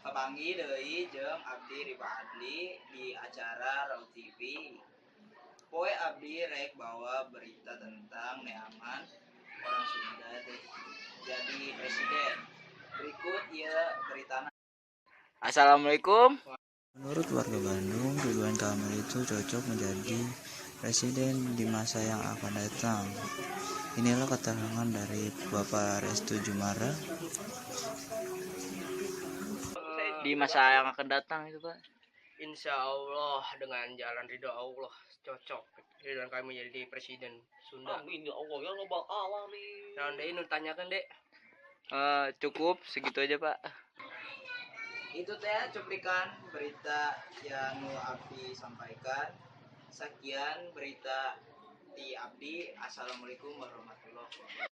Kabangi deui jeung Abdi Riba Adli di acara Raw TV. Poe abdi rek bawa berita tentang neangan orang Sunda jadi presiden. Berikut ieu beritana. Assalamualaikum. Menurut warga Bandung, Ridwan Kamil itu cocok menjadi presiden di masa yang akan datang. Inilah keterangan dari Bapak Restu Jumara. Di masa yang akan datang itu Pak. Insya Allah dengan jalan ridho Allah cocok Ridwan Kamil jadi presiden Sunda. Amin ya Allah ya Rabbal alamin. Nah, deh nu tanyakan dek. Cukup segitu aja Pak. Itu teh cuplikan berita yang Abdi sampaikan. Sekian berita di Abdi. Assalamualaikum warahmatullahi wabarakatuh.